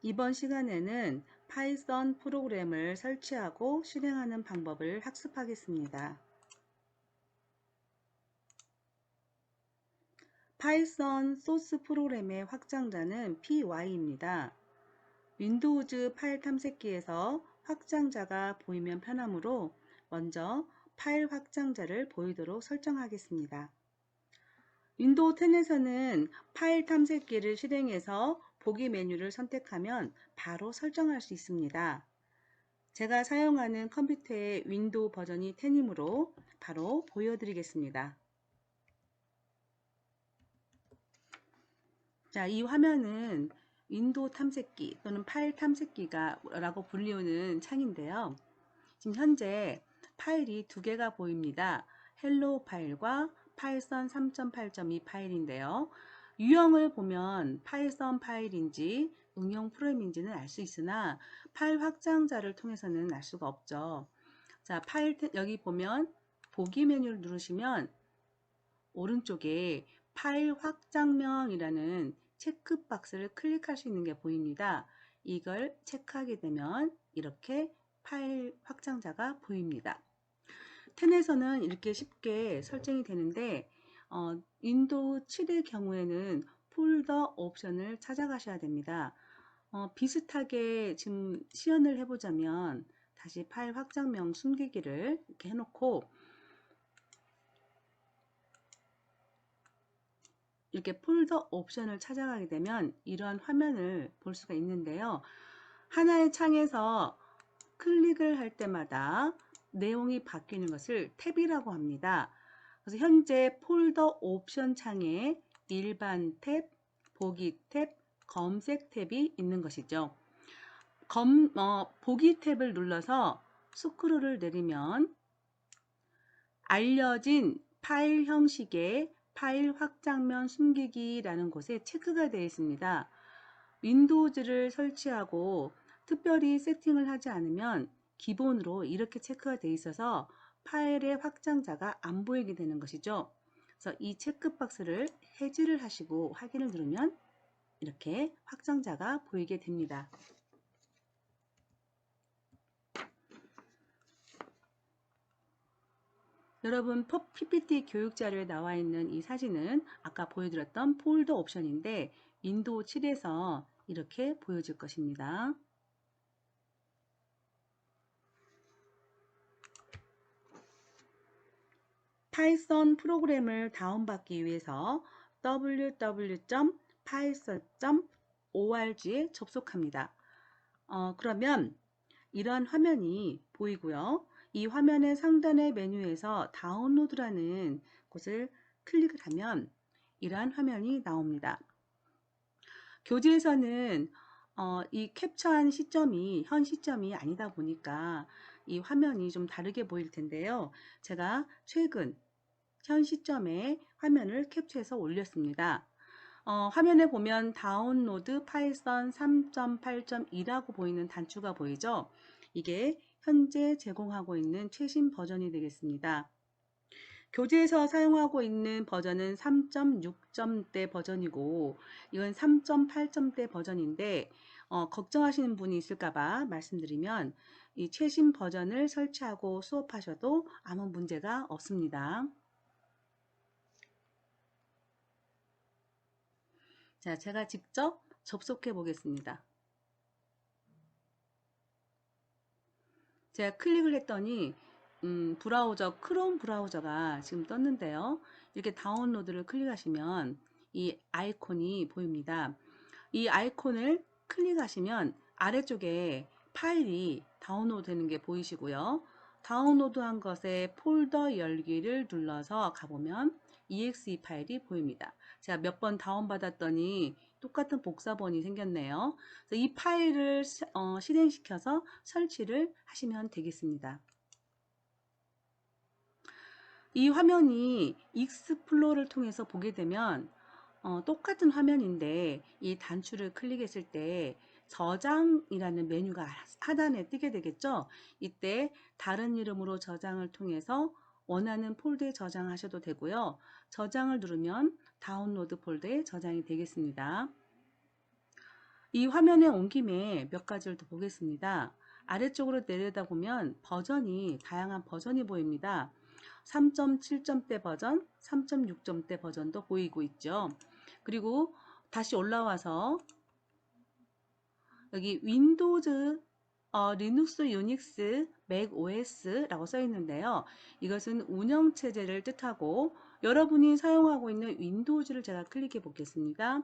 이번 시간에는 파이썬 프로그램을 설치하고 실행하는 방법을 학습하겠습니다. 파이썬 소스 프로그램의 확장자는 py입니다. 윈도우즈 파일 탐색기에서 확장자가 보이면 편하므로 먼저 파일 확장자를 보이도록 설정하겠습니다. 윈도우 10에서는 파일 탐색기를 실행해서 보기 메뉴를 선택하면 바로 설정할 수 있습니다. 제가 사용하는 컴퓨터의 윈도우 버전이 10이므로 바로 보여드리겠습니다. 자, 이 화면은 윈도우 탐색기 또는 파일 탐색기가 라고 불리우는 창인데요. 지금 현재 파일이 두 개가 보입니다. 헬로우 파일과 파이썬 3.8.2 파일인데요. 유형을 보면 파이썬 파일인지 응용 프로그램인지는 알 수 있으나 파일 확장자를 통해서는 알 수가 없죠. 자, 파일 여기 보면 보기 메뉴를 누르시면 오른쪽에 파일 확장명이라는 체크박스를 클릭할 수 있는 게 보입니다. 이걸 체크하게 되면 이렇게 파일 확장자가 보입니다. 10에서는 이렇게 쉽게 설정이 되는데 윈도우 7의 경우에는 폴더 옵션을 찾아가셔야 됩니다. 비슷하게 지금 시연을 해보자면 다시 파일 확장명 숨기기를 이렇게 해놓고 이렇게 폴더 옵션을 찾아가게 되면 이러한 화면을 볼 수가 있는데요. 하나의 창에서 클릭을 할 때마다 내용이 바뀌는 것을 탭이라고 합니다. 그래서 현재 폴더 옵션 창에 일반 탭, 보기 탭, 검색 탭이 있는 것이죠. 보기 탭을 눌러서 스크롤을 내리면 알려진 파일 형식의 파일 확장면 숨기기라는 곳에 체크가 되어 있습니다. 윈도우즈를 설치하고 특별히 세팅을 하지 않으면 기본으로 이렇게 체크가 되어 있어서 파일의 확장자가 안 보이게 되는 것이죠. 그래서 이 체크박스를 해지를 하시고 확인을 누르면 이렇게 확장자가 보이게 됩니다. 여러분 PPT 교육자료에 나와 있는 이 사진은 아까 보여드렸던 폴더 옵션인데 윈도우 7에서 이렇게 보여질 것입니다. 파이썬 프로그램을 다운받기 위해서 www.python.org에 접속합니다. 그러면 이러한 화면이 보이고요. 이 화면의 상단의 메뉴에서 다운로드라는 곳을 클릭을 하면 이러한 화면이 나옵니다. 교재에서는 이 캡처한 시점이 현 시점이 아니다 보니까 이 화면이 좀 다르게 보일 텐데요. 제가 최근 현 시점에 화면을 캡처해서 올렸습니다. 화면에 보면 다운로드 파이썬 3.8.2라고 보이는 단추가 보이죠? 이게 현재 제공하고 있는 최신 버전이 되겠습니다. 교재에서 사용하고 있는 버전은 3.6점대 버전이고 이건 3.8점대 버전인데 걱정하시는 분이 있을까봐 말씀드리면 이 최신 버전을 설치하고 수업하셔도 아무 문제가 없습니다. 자, 제가 직접 접속해 보겠습니다. 제가 클릭을 했더니 브라우저 크롬 브라우저가 지금 떴는데요. 이렇게 다운로드를 클릭하시면 이 아이콘이 보입니다. 이 아이콘을 클릭하시면 아래쪽에 파일이 다운로드 되는 게 보이시고요. 다운로드한 것에 폴더 열기를 눌러서 가보면 exe 파일이 보입니다. 제가 몇 번 다운받았더니 똑같은 복사본이 생겼네요. 그래서 이 파일을 실행시켜서 설치를 하시면 되겠습니다. 이 화면이 익스플로러를 통해서 보게 되면 똑같은 화면인데 이 단추를 클릭했을 때 저장이라는 메뉴가 하단에 뜨게 되겠죠. 이때 다른 이름으로 저장을 통해서 원하는 폴더에 저장하셔도 되고요. 저장을 누르면 다운로드 폴더에 저장이 되겠습니다. 이 화면에 온 김에 몇 가지를 더 보겠습니다. 아래쪽으로 내려다보면 버전이 다양한 버전이 보입니다. 3.7점대 버전, 3.6점대 버전도 보이고 있죠. 그리고 다시 올라와서 여기 윈도우즈, 리눅스, 유닉스, 맥 OS라고 써 있는데요. 이것은 운영체제를 뜻하고 여러분이 사용하고 있는 윈도우즈를 제가 클릭해 보겠습니다.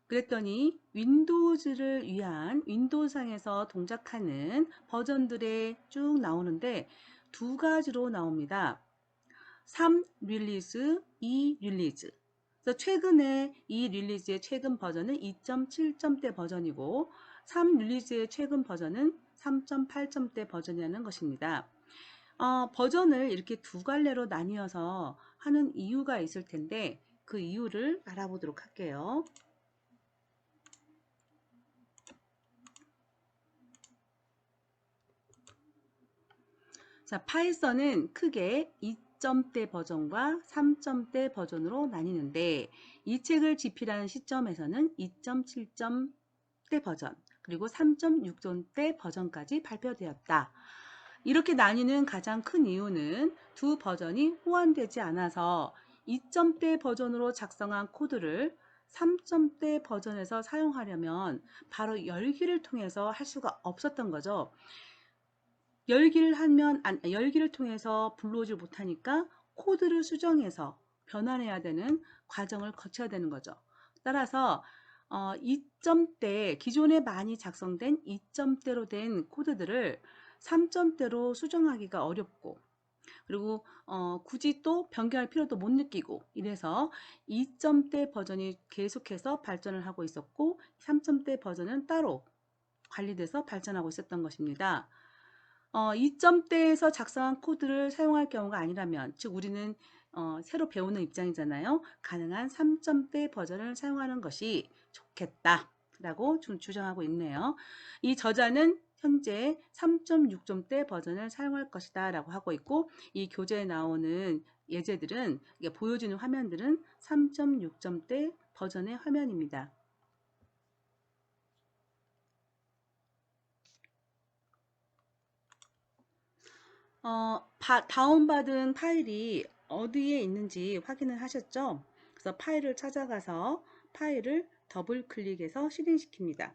그랬더니 윈도우즈를 위한 윈도우상에서 동작하는 버전들에 쭉 나오는데 두 가지로 나옵니다. 3 릴리즈, 2 릴리즈. 그래서 최근에 이 릴리즈의 최근 버전은 2.7점대 버전이고 3 릴리즈의 최근 버전은 3.8점대 버전이라는 것입니다. 버전을 이렇게 두 갈래로 나뉘어서 하는 이유가 있을 텐데 그 이유를 알아보도록 할게요. 자, 파이썬은 크게 2점대 버전과 3점대 버전으로 나뉘는데 이 책을 집필하는 시점에서는 2.7점대 버전 그리고 3.6점대 버전까지 발표되었다. 이렇게 나뉘는 가장 큰 이유는 두 버전이 호환되지 않아서 2점대 버전으로 작성한 코드를 3점대 버전에서 사용하려면 바로 열기를 통해서 할 수가 없었던 거죠. 열기를 통해서 불러오질 못하니까 코드를 수정해서 변환해야 되는 과정을 거쳐야 되는 거죠. 따라서 2점대, 기존에 많이 작성된 2점대로 된 코드들을 3점대로 수정하기가 어렵고 그리고 굳이 또 변경할 필요도 못 느끼고 이래서 2점대 버전이 계속해서 발전을 하고 있었고 3점대 버전은 따로 관리돼서 발전하고 있었던 것입니다. 2점대에서 작성한 코드를 사용할 경우가 아니라면, 즉 우리는 새로 배우는 입장이잖아요. 가능한 3점대 버전을 사용하는 것이 좋겠다라고 주장하고 있네요. 이 저자는 현재 3.6점대 버전을 사용할 것이다 라고 하고 있고 이 교재에 나오는 예제들은 보여지는 화면들은 3.6점대 버전의 화면입니다. 다운받은 파일이 어디에 있는지 확인을 하셨죠? 그래서 파일을 찾아가서 파일을 더블 클릭해서 실행시킵니다.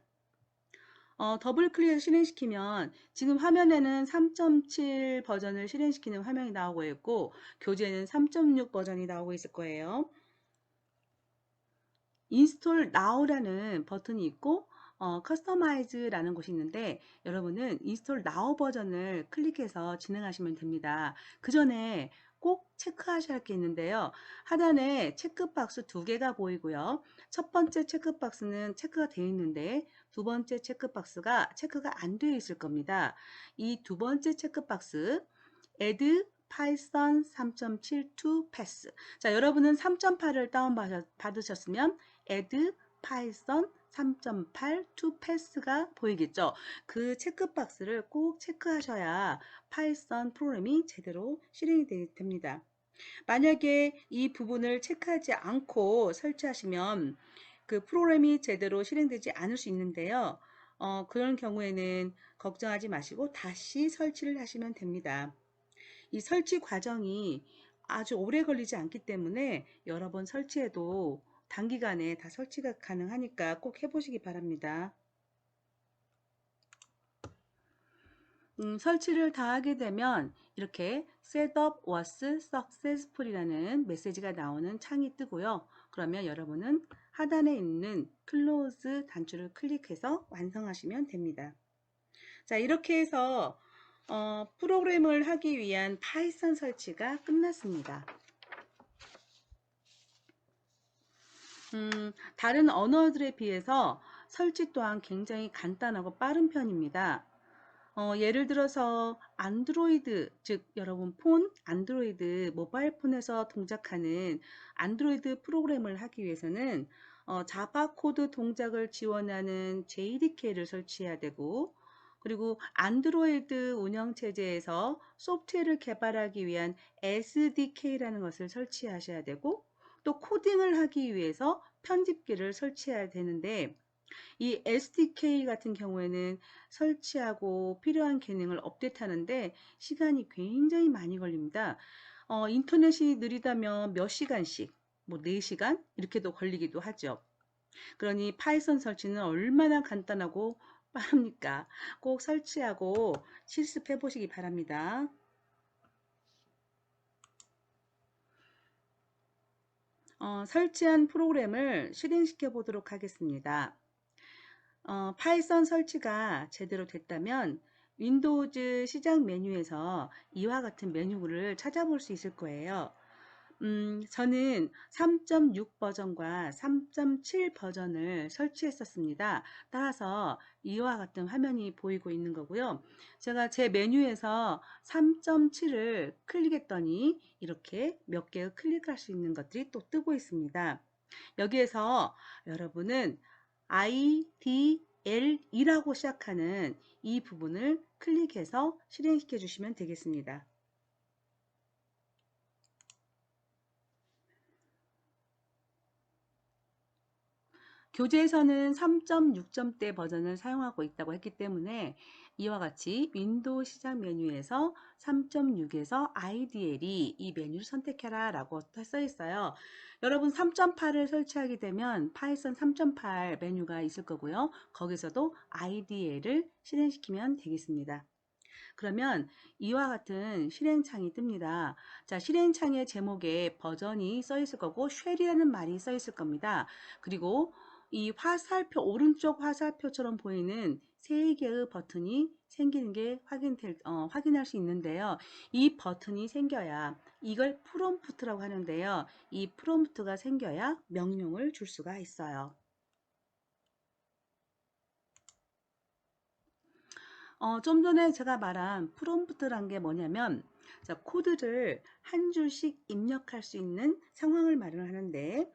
더블 클릭해서 실행시키면 지금 화면에는 3.7 버전을 실행시키는 화면이 나오고 있고 교재는 3.6 버전이 나오고 있을 거예요. 인스톨 now라는 버튼이 있고 커스터마이즈라는 곳이 있는데 여러분은 인스톨 now 버전을 클릭해서 진행하시면 됩니다. 그 전에 꼭 체크하셔야 할 게 있는데요. 하단에 체크박스 두 개가 보이고요. 첫 번째 체크박스는 체크가 되어 있는데 두 번째 체크박스가 체크가 안 되어 있을 겁니다. 이 두 번째 체크박스 add python 3.7 to pass. 자, 여러분은 3.8을 다운받으셨으면 add python 3.8 to pass가 보이겠죠. 그 체크박스를 꼭 체크하셔야 파이썬 프로그램이 제대로 실행이 됩니다. 만약에 이 부분을 체크하지 않고 설치하시면 그 프로그램이 제대로 실행되지 않을 수 있는데요. 그런 경우에는 걱정하지 마시고 다시 설치를 하시면 됩니다. 이 설치 과정이 아주 오래 걸리지 않기 때문에 여러 번 설치해도 단기간에 다 설치가 가능하니까 꼭 해보시기 바랍니다. 설치를 다 하게 되면 이렇게 Setup was successful이라는 메시지가 나오는 창이 뜨고요. 그러면 여러분은 하단에 있는 Close 단추를 클릭해서 완성하시면 됩니다. 자, 이렇게 해서 프로그램을 하기 위한 파이썬 설치가 끝났습니다. 다른 언어들에 비해서 설치 또한 굉장히 간단하고 빠른 편입니다. 예를 들어서 안드로이드, 즉 여러분 안드로이드 모바일 폰에서 동작하는 안드로이드 프로그램을 하기 위해서는 자바 코드 동작을 지원하는 JDK를 설치해야 되고 그리고 안드로이드 운영체제에서 소프트웨어를 개발하기 위한 SDK라는 것을 설치하셔야 되고 또 코딩을 하기 위해서 편집기를 설치해야 되는데 이 SDK 같은 경우에는 설치하고 필요한 기능을 업데이트하는데 시간이 굉장히 많이 걸립니다. 인터넷이 느리다면 몇 시간씩, 뭐 4시간 이렇게도 걸리기도 하죠. 그러니 파이썬 설치는 얼마나 간단하고 빠릅니까? 꼭 설치하고 실습해 보시기 바랍니다. 설치한 프로그램을 실행시켜 보도록 하겠습니다. 파이썬 설치가 제대로 됐다면 윈도우즈 시작 메뉴에서 이와 같은 메뉴를 찾아볼 수 있을 거예요. 저는 3.6 버전과 3.7 버전을 설치했었습니다. 따라서 이와 같은 화면이 보이고 있는 거고요. 제가 제 메뉴에서 3.7을 클릭했더니 이렇게 몇 개의 클릭할 수 있는 것들이 또 뜨고 있습니다. 여기에서 여러분은 IDL이라고 시작하는 이 부분을 클릭해서 실행시켜 주시면 되겠습니다. 교재에서는 3.6점대 버전을 사용하고 있다고 했기 때문에 이와 같이 윈도우 시작 메뉴에서 3.6에서 IDLE 이 메뉴를 선택해라 라고 써 있어요. 여러분 3.8을 설치하게 되면 파이썬 3.8 메뉴가 있을 거고요. 거기서도 IDL을 실행시키면 되겠습니다. 그러면 이와 같은 실행창이 뜹니다. 자, 실행창의 제목에 버전이 써 있을 거고 쉘이라는 말이 써 있을 겁니다. 그리고 이 화살표 오른쪽 화살표처럼 보이는 세 개의 버튼이 생기는 게 확인할 수 있는데요. 이 버튼이 생겨야 이걸 프롬프트라고 하는데요. 이 프롬프트가 생겨야 명령을 줄 수가 있어요. 좀 전에 제가 말한 프롬프트란 게 뭐냐면 자, 코드를 한 줄씩 입력할 수 있는 상황을 말을 하는데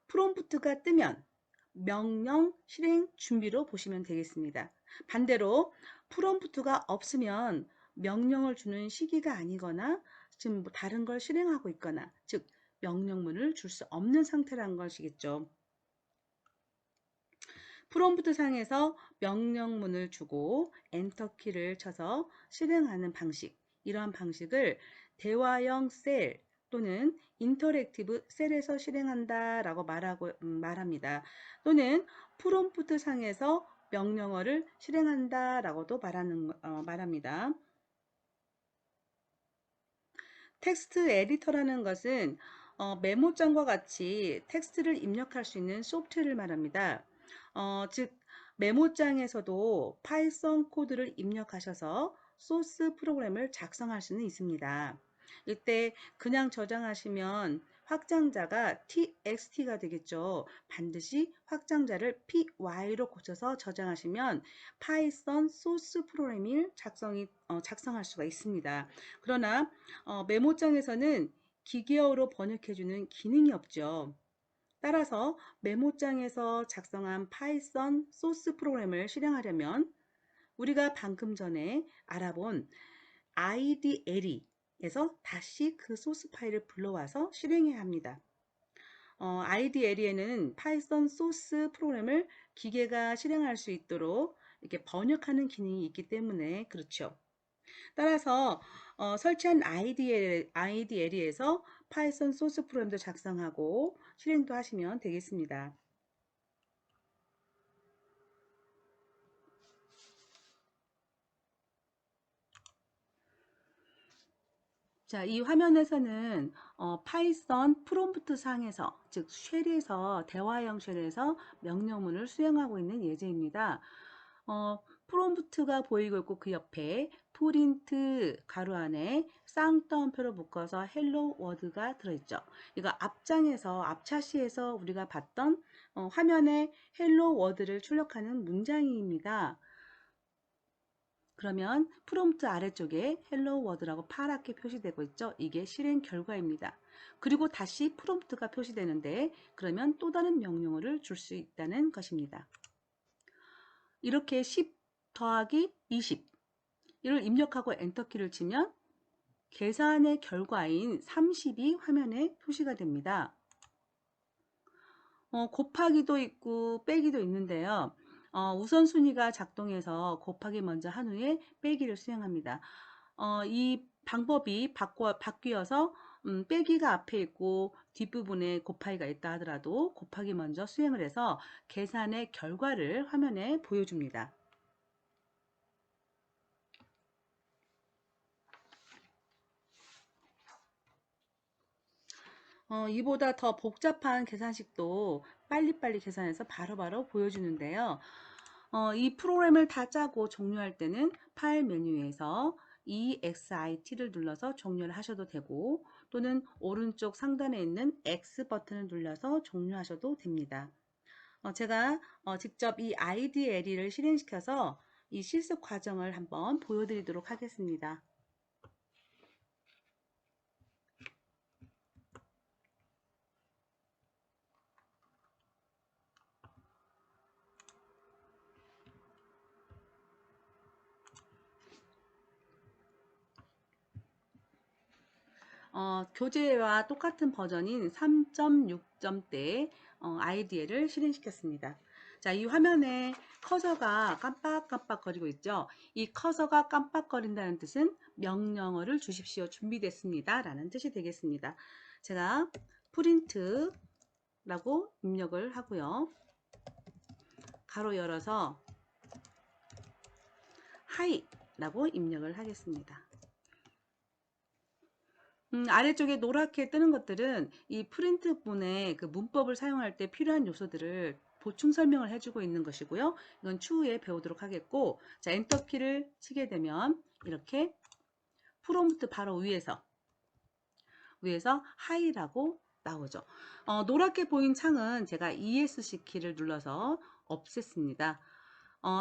프롬프트가 뜨면 명령 실행 준비로 보시면 되겠습니다. 반대로 프롬프트가 없으면 명령을 주는 시기가 아니거나 지금 뭐 다른 걸 실행하고 있거나 즉 명령문을 줄 수 없는 상태라는 것이겠죠. 프롬프트 상에서 명령문을 주고 엔터키를 쳐서 실행하는 방식, 이러한 방식을 대화형 셀 또는 인터랙티브 셀에서 실행한다 라고 말합니다. 또는 프롬프트 상에서 명령어를 실행한다 라고도 말합니다. 텍스트 에디터라는 것은 메모장과 같이 텍스트를 입력할 수 있는 소프트웨어를 말합니다. 즉 메모장에서도 파이썬 코드를 입력하셔서 소스 프로그램을 작성할 수는 있습니다. 이때 그냥 저장하시면 확장자가 txt가 되겠죠. 반드시 확장자를 py로 고쳐서 저장하시면 파이썬 소스 프로그램을 작성할 수가 있습니다. 그러나 메모장에서는 기계어로 번역해주는 기능이 없죠. 따라서 메모장에서 작성한 파이썬 소스 프로그램을 실행하려면 우리가 방금 전에 알아본 IDLE에서 다시 그 소스 파일을 불러와서 실행해야 합니다. IDLE에는 파이썬 소스 프로그램을 기계가 실행할 수 있도록 이렇게 번역하는 기능이 있기 때문에 그렇죠. 따라서 설치한 IDLE에서 파이썬 소스 프로그램도 작성하고 실행도 하시면 되겠습니다. 자, 이 화면에서는 파이썬 프롬프트 상에서 즉 쉘에서 대화형 쉘에서 명령문을 수행하고 있는 예제입니다. 프롬프트가 보이고 있고 그 옆에 프린트 가로 안에 쌍따옴표로 묶어서 헬로 워드가 들어있죠. 이거 앞장에서 앞차시에서 우리가 봤던 화면에 헬로 워드를 출력하는 문장입니다. 그러면 프롬프트 아래쪽에 헬로 워드라고 파랗게 표시되고 있죠. 이게 실행 결과입니다. 그리고 다시 프롬프트가 표시되는데 그러면 또 다른 명령어를 줄 수 있다는 것입니다. 이렇게 10 더하기 20 이를 입력하고 엔터키를 치면 계산의 결과인 30이 화면에 표시가 됩니다. 곱하기도 있고 빼기도 있는데요. 우선순위가 작동해서 곱하기 먼저 한 후에 빼기를 수행합니다. 이 방법이 바뀌어서 빼기가 앞에 있고 뒷부분에 곱하기가 있다 하더라도 곱하기 먼저 수행을 해서 계산의 결과를 화면에 보여줍니다. 이보다 더 복잡한 계산식도 빨리빨리 계산해서 바로바로 보여주는데요. 이 프로그램을 다 짜고 종료할 때는 파일 메뉴에서 EXIT를 눌러서 종료를 하셔도 되고, 또는 오른쪽 상단에 있는 X 버튼을 눌러서 종료하셔도 됩니다. 제가 직접 이 IDLE를 실행시켜서 이 실습 과정을 한번 보여드리도록 하겠습니다. 교재와 똑같은 버전인 3.6점대 IDE를 실행시켰습니다. 자, 이 화면에 커서가 깜빡깜빡거리고 있죠. 이 커서가 깜빡거린다는 뜻은 명령어를 주십시오. 준비됐습니다. 라는 뜻이 되겠습니다. 제가 프린트라고 입력을 하고요. 가로 열어서 하이라고 입력을 하겠습니다. 아래쪽에 노랗게 뜨는 것들은 이 프린트문의 그 문법을 사용할 때 필요한 요소들을 보충 설명을 해주고 있는 것이고요. 이건 추후에 배우도록 하겠고, 자, 엔터키를 치게 되면 이렇게 프롬프트 바로 위에서 하이라고 나오죠. 노랗게 보인 창은 제가 ESC 키를 눌러서 없앴습니다.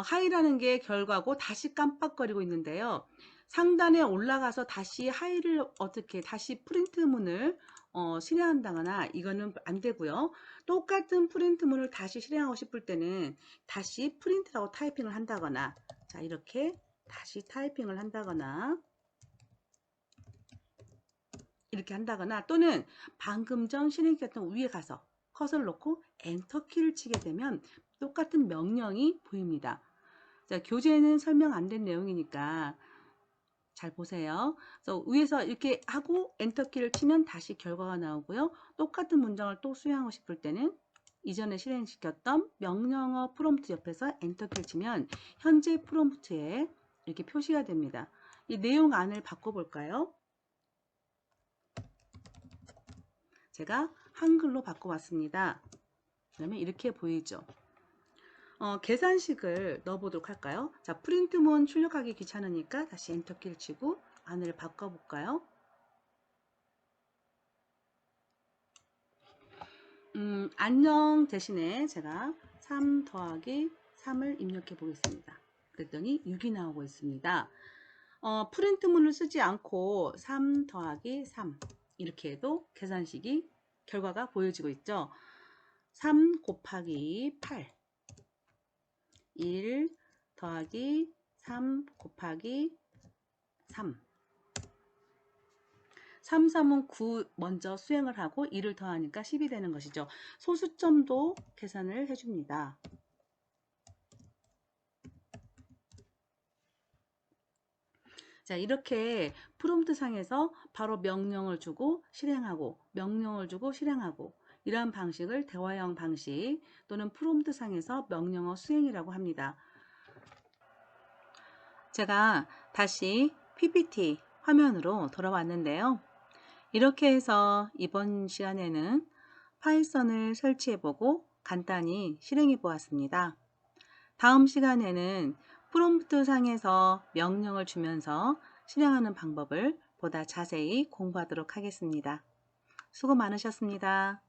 하이라는 게 결과고 다시 깜빡거리고 있는데요. 상단에 올라가서 다시 하이를 다시 프린트문을 실행한다거나 이거는 안 되고요. 똑같은 프린트문을 다시 실행하고 싶을 때는 다시 프린트라고 타이핑을 한다거나, 자, 이렇게 다시 타이핑을 한다거나 이렇게 한다거나, 또는 방금 전 실행시켰던 위에 가서 커서를 놓고 엔터키를 치게 되면 똑같은 명령이 보입니다. 자, 교재에는 설명 안 된 내용이니까 잘 보세요. 그래서 위에서 이렇게 하고 엔터키를 치면 다시 결과가 나오고요. 똑같은 문장을 또 수행하고 싶을 때는 이전에 실행시켰던 명령어 프롬프트 옆에서 엔터키를 치면 현재 프롬프트에 이렇게 표시가 됩니다. 이 내용 안을 바꿔볼까요? 제가 한글로 바꿔봤습니다. 그러면 이렇게 보이죠. 계산식을 넣어보도록 할까요? 자, 프린트문 출력하기 귀찮으니까 다시 엔터키를 치고 안을 바꿔볼까요? 안녕 대신에 제가 3 더하기 3을 입력해 보겠습니다. 그랬더니 6이 나오고 있습니다. 프린트문을 쓰지 않고 3 더하기 3 이렇게 해도 계산식이 결과가 보여지고 있죠. 3 곱하기 8 1 더하기 3 곱하기 3 3, 3은 9 먼저 수행을 하고 1을 더하니까 10이 되는 것이죠. 소수점도 계산을 해줍니다. 자, 이렇게 프롬프트 상에서 바로 명령을 주고 실행하고 명령을 주고 실행하고 이러한 방식을 대화형 방식 또는 프롬프트 상에서 명령어 수행이라고 합니다. 제가 다시 PPT 화면으로 돌아왔는데요. 이렇게 해서 이번 시간에는 파이썬을 설치해보고 간단히 실행해 보았습니다. 다음 시간에는 프롬프트 상에서 명령을 주면서 실행하는 방법을 보다 자세히 공부하도록 하겠습니다. 수고 많으셨습니다.